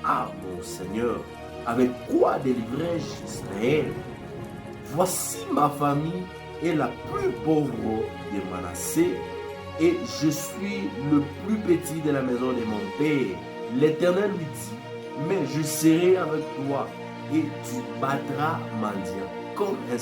Ah mon Seigneur, avec quoi délivrerai-je Israël? Voici ma famille est la plus pauvre de Manassé et je suis le plus petit de la maison de mon père. L'Éternel lui dit, mais je serai avec toi et tu battras mendiant comme un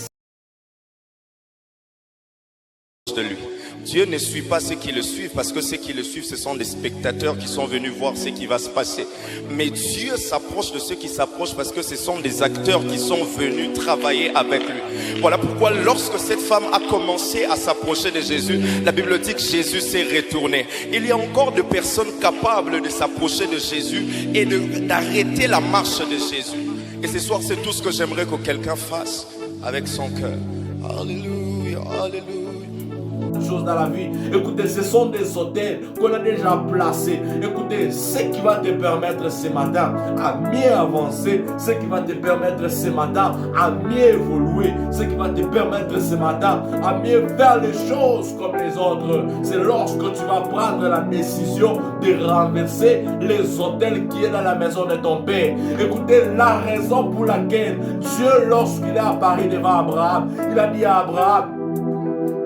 de lui. Dieu ne suit pas ceux qui le suivent parce que ceux qui le suivent, ce sont des spectateurs qui sont venus voir ce qui va se passer. Mais Dieu s'approche de ceux qui s'approchent parce que ce sont des acteurs qui sont venus travailler avec lui. Voilà pourquoi lorsque cette femme a commencé à s'approcher de Jésus, la Bible dit que Jésus s'est retourné. Il y a encore des personnes capables de s'approcher de Jésus et d'arrêter la marche de Jésus. Et ce soir, c'est tout ce que j'aimerais que quelqu'un fasse avec son cœur. Alléluia, alléluia. Choses dans la vie. Écoutez, ce sont des hôtels qu'on a déjà placés. Écoutez, ce qui va te permettre ce matin à mieux avancer, ce qui va te permettre ce matin à mieux évoluer, ce qui va te permettre ce matin à mieux faire les choses comme les autres, c'est lorsque tu vas prendre la décision de renverser les hôtels qui est dans la maison de ton père. Écoutez, la raison pour laquelle Dieu, lorsqu'il est apparu devant Abraham, il a dit à Abraham,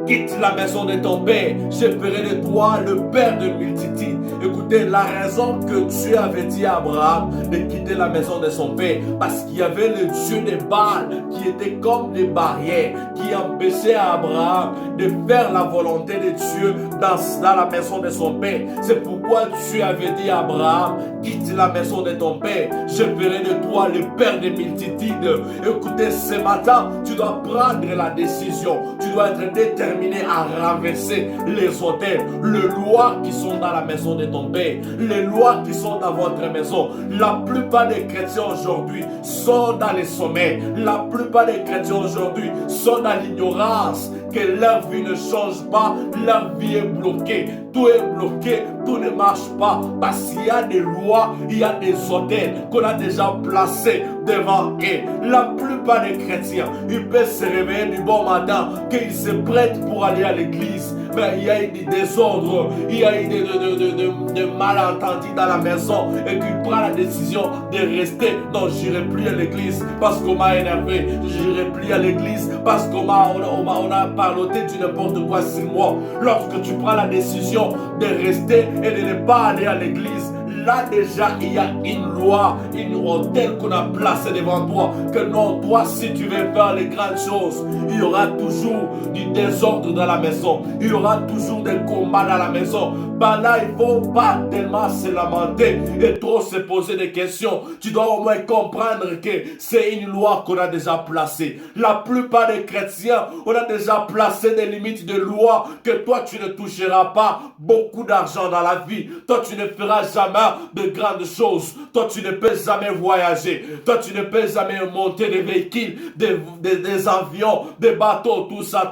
quitte la maison de ton père, je ferai de toi le père de multitudes. Écoutez, la raison que Dieu avait dit à Abraham de quitter la maison de son père, parce qu'il y avait le Dieu des Baal qui était comme des barrières, qui empêchaient Abraham de faire la volonté de Dieu dans la maison de son père. C'est pourquoi Dieu avait dit à Abraham, quitte la maison de ton père, je ferai de toi le père des multitudes. Écoutez, ce matin, tu dois prendre la décision, tu dois être déterminé à renverser les hôtels, les lois qui sont dans la maison de ton père, les lois qui sont dans votre maison. La plupart des chrétiens aujourd'hui sont dans les sommets. La plupart des chrétiens aujourd'hui sont dans l'ignorance, que leur vie ne change pas, leur vie est bloquée. Tout est bloqué, tout ne marche pas parce qu'il y a des lois, il y a des hôtels qu'on a déjà placés devant eux. La plupart des chrétiens, ils peuvent se réveiller du bon matin, qu'ils se prêtent pour aller à l'église, mais il y a eu des désordres, il y a eu des malentendus dans la maison et qu'il prend la décision de rester. Non, j'irai plus à l'église parce qu'on m'a énervé, j'irai plus à l'église parce qu'on a parloté du n'importe quoi sur moi. Lorsque tu prends la décision de rester et de ne pas aller à l'église, là déjà il y a une loi, une hôtel qu'on a placé devant toi, que non, toi si tu veux faire les grandes choses, il y aura toujours du désordre dans la maison, il y aura toujours des combats dans la maison. Bah là il ne faut pas tellement se lamenter et trop se poser des questions. Tu dois au moins comprendre que c'est une loi qu'on a déjà placée. La plupart des chrétiens, on a déjà placé des limites de loi, que toi tu ne toucheras pas beaucoup d'argent dans la vie, toi tu ne feras jamais de grandes choses, toi tu ne peux jamais voyager, toi tu ne peux jamais monter des véhicules, des avions, des bateaux, tout ça.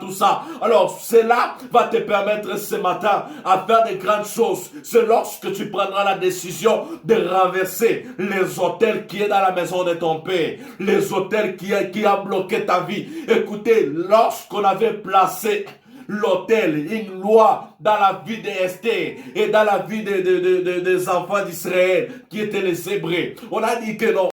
Alors cela va te permettre ce matin à faire de grandes choses. C'est lorsque tu prendras la décision de renverser les hôtels qui est dans la maison de ton père, les hôtels qui a bloqué ta vie. Écoutez, lorsqu'on avait placé l'autel, une loi dans la vie d'Esther et dans la vie des enfants d'Israël qui étaient les Hébreux, on a dit que non,